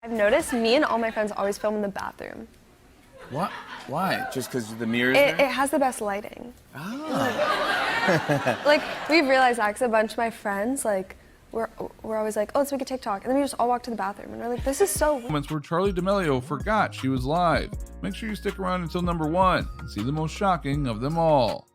I've noticed me and all my friends always film in the bathroom. What? Why? Just because the mirror is It there? has the best lighting. Oh. Like, we've realized that 'cause a bunch of my friends, like, we're always like, oh, let's make a TikTok. And then we just all walk to the bathroom. And we're like, this is so weird. Moments where Charli D'Amelio forgot she was live. Make sure you stick around until number 1 and see the most shocking of them all.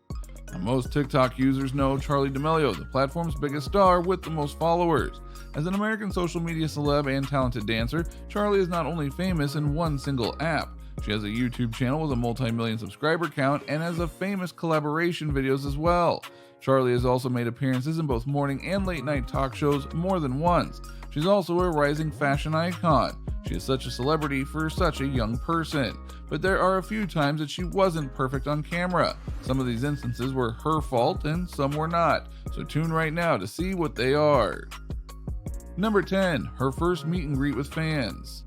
Now, most TikTok users know Charli D'Amelio, the platform's biggest star with the most followers. As an American social media celeb and talented dancer, Charli is not only famous in one single app. She has a YouTube channel with a multi-million subscriber count and has a famous collaboration videos as well. Charli has also made appearances in both morning and late night talk shows more than once. She's also a rising fashion icon. She is such a celebrity for such a young person. But there are a few times that she wasn't perfect on camera. Some of these instances were her fault and some were not. So tune right now to see what they are. Number 10, her first meet and greet with fans.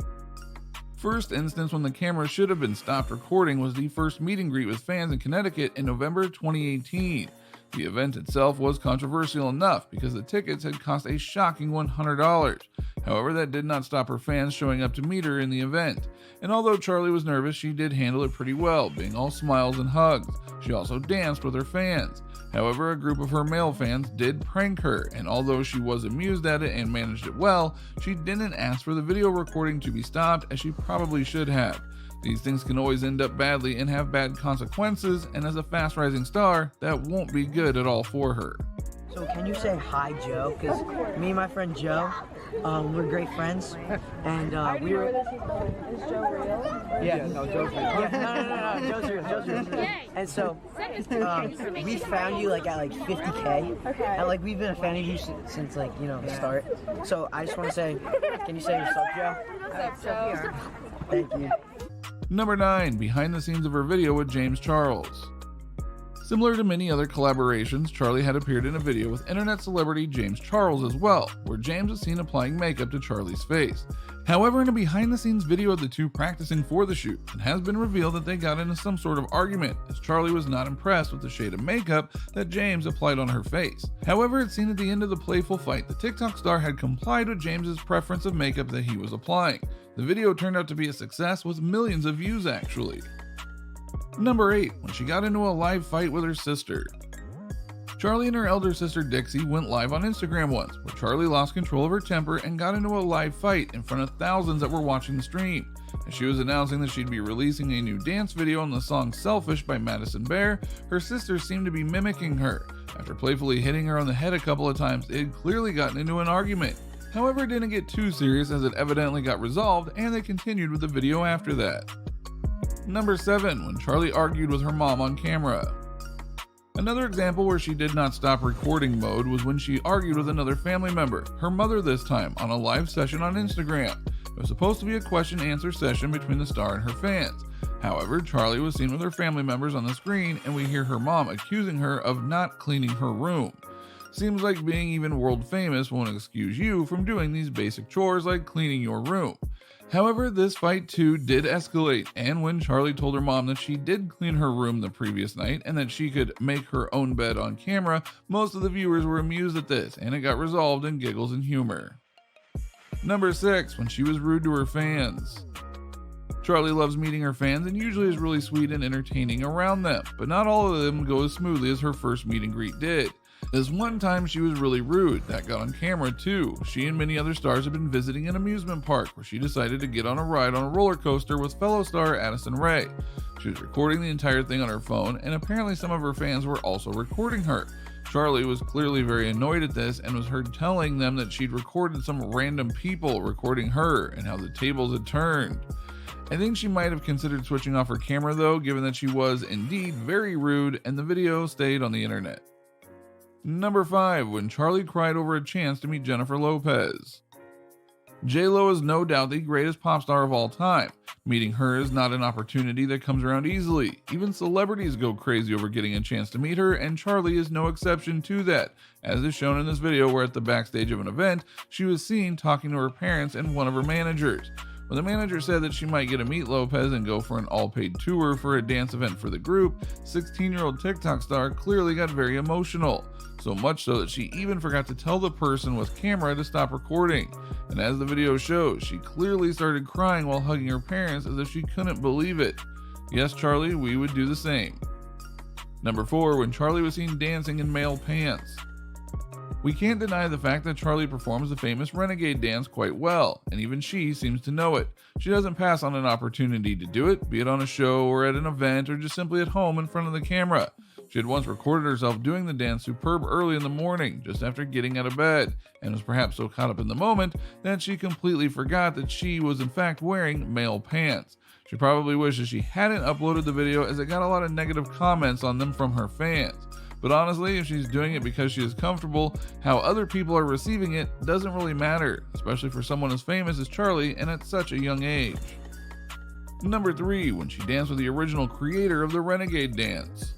First instance when the camera should have been stopped recording was the first meet and greet with fans in Connecticut in November 2018. The event itself was controversial enough because the tickets had cost a shocking $100. However, that did not stop her fans showing up to meet her in the event. And although Charli was nervous, she did handle it pretty well, being all smiles and hugs. She also danced with her fans. However, a group of her male fans did prank her, and although she was amused at it and managed it well, she didn't ask for the video recording to be stopped as she probably should have. These things can always end up badly and have bad consequences, and as a fast-rising star, that won't be good at all for her. So can you say hi, Joe? Because me and my friend Joe, we're great friends, and we were... Is Joe real? Yeah, no, Joe's real. Yeah, no, Joe's real. And so, we found you, like, at, like, 50K. Okay. And, like, we've been a fan of you since like, you know, the start. So I just want to say, can you say what's up, Joe? What's up, Joe? Thank you. Number 9, behind the scenes of her video with James Charles. Similar to many other collaborations, Charli had appeared in a video with internet celebrity James Charles as well, where James is seen applying makeup to Charli's face. However, in a behind-the-scenes video of the two practicing for the shoot, it has been revealed that they got into some sort of argument, as Charli was not impressed with the shade of makeup that James applied on her face. However, it's seen at the end of the playful fight, the TikTok star had complied with James's preference of makeup that he was applying. The video turned out to be a success with millions of views actually. Number 8, when she got into a live fight with her sister. Charli and her elder sister Dixie went live on Instagram once, where Charli lost control of her temper and got into a live fight in front of thousands that were watching the stream. As she was announcing that she'd be releasing a new dance video on the song Selfish by Addison, her sister seemed to be mimicking her. After playfully hitting her on the head a couple of times, they had clearly gotten into an argument. However, it didn't get too serious as it evidently got resolved and they continued with the video after that. Number 7, when Charli argued with her mom on camera. Another example where she did not stop recording mode was when she argued with another family member, her mother this time, on a live session on Instagram. It was supposed to be a question-answer session between the star and her fans. However, Charli was seen with her family members on the screen and we hear her mom accusing her of not cleaning her room. Seems like being even world famous won't excuse you from doing these basic chores like cleaning your room. However, this fight too did escalate, and when Charli told her mom that she did clean her room the previous night and that she could make her own bed on camera, most of the viewers were amused at this, and it got resolved in giggles and humor. Number 6, when she was rude to her fans. Charli loves meeting her fans and usually is really sweet and entertaining around them, but not all of them go as smoothly as her first meet and greet did. This one time she was really rude, that got on camera too. She and many other stars have been visiting an amusement park where she decided to get on a ride on a roller coaster with fellow star Addison. She was recording the entire thing on her phone and apparently some of her fans were also recording her. Charli was clearly very annoyed at this and was heard telling them that she'd recorded some random people recording her and how the tables had turned. I think she might have considered switching off her camera though, given that she was indeed very rude and the video stayed on the internet. Number 5, when Charli cried over a chance to meet Jennifer Lopez. J-Lo is no doubt the greatest pop star of all time. Meeting her is not an opportunity that comes around easily. Even celebrities go crazy over getting a chance to meet her, and Charli is no exception to that. As is shown in this video where at the backstage of an event, she was seen talking to her parents and one of her managers. When the manager said that she might get a Meet Lopez and go for an all-paid tour for a dance event for the group, 16-year-old TikTok star clearly got very emotional. So much so that she even forgot to tell the person with camera to stop recording. And as the video shows, she clearly started crying while hugging her parents as if she couldn't believe it. Yes, Charli, we would do the same. Number 4, when Charli was seen dancing in male pants. We can't deny the fact that Charli performs the famous Renegade dance quite well, and even she seems to know it. She doesn't pass on an opportunity to do it, be it on a show or at an event or just simply at home in front of the camera. She had once recorded herself doing the dance superb early in the morning, just after getting out of bed, and was perhaps so caught up in the moment that she completely forgot that she was in fact wearing male pants. She probably wishes she hadn't uploaded the video as it got a lot of negative comments on them from her fans. But honestly, if she's doing it because she is comfortable, how other people are receiving it doesn't really matter, especially for someone as famous as Charli and at such a young age. Number 3, when she danced with the original creator of the Renegade dance.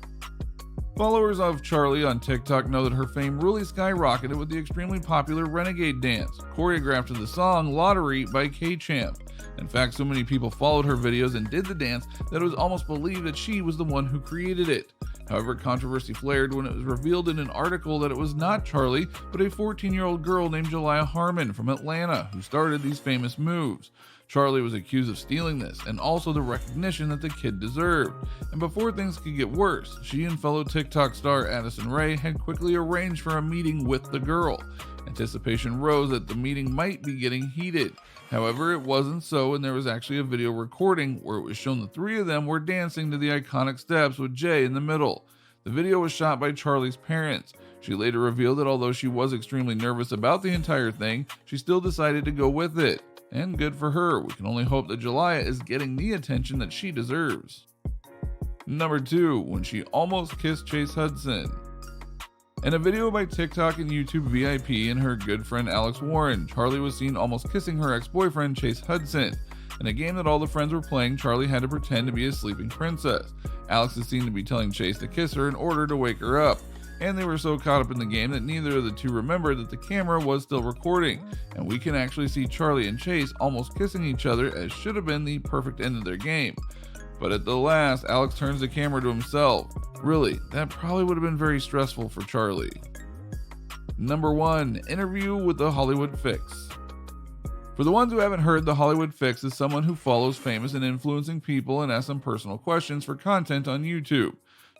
Followers of Charli on TikTok know that her fame really skyrocketed with the extremely popular Renegade dance, choreographed to the song Lottery by K-Champ. In fact, so many people followed her videos and did the dance that it was almost believed that she was the one who created it. However, controversy flared when it was revealed in an article that it was not Charli, but a 14-year-old girl named Julia Harmon from Atlanta who started these famous moves. Charli was accused of stealing this and also the recognition that the kid deserved. And before things could get worse, she and fellow TikTok star Addison had quickly arranged for a meeting with the girl. Anticipation rose that the meeting might be getting heated. However, it wasn't so, and there was actually a video recording where it was shown the three of them were dancing to the iconic steps with Jay in the middle. The video was shot by Charli's parents. She later revealed that although she was extremely nervous about the entire thing, she still decided to go with it. And good for her. We can only hope that Julia is getting the attention that she deserves. Number 2, when she almost kissed Chase Hudson. In a video by TikTok and YouTube VIP and her good friend Alex Warren, Charli was seen almost kissing her ex-boyfriend Chase Hudson. In a game that all the friends were playing, Charli had to pretend to be a sleeping princess. Alex is seen to be telling Chase to kiss her in order to wake her up. And they were so caught up in the game that neither of the two remembered that the camera was still recording, and we can actually see Charli and Chase almost kissing each other as should have been the perfect end of their game. But at the last, Alex turns the camera to himself. Really, that probably would have been very stressful for Charli. Number 1, interview with the Hollywood Fix. For the ones who haven't heard, the Hollywood Fix is someone who follows famous and influencing people and asks them personal questions for content on YouTube.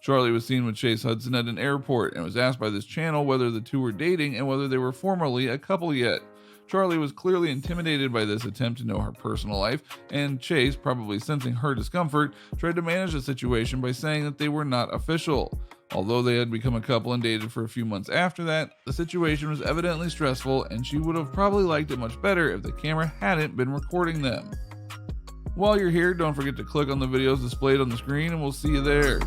Charli was seen with Chase Hudson at an airport and was asked by this channel whether the two were dating and whether they were formally a couple yet. Charli was clearly intimidated by this attempt to know her personal life, and Chase, probably sensing her discomfort, tried to manage the situation by saying that they were not official. Although they had become a couple and dated for a few months after that, the situation was evidently stressful and she would have probably liked it much better if the camera hadn't been recording them. While you're here, don't forget to click on the videos displayed on the screen and we'll see you there.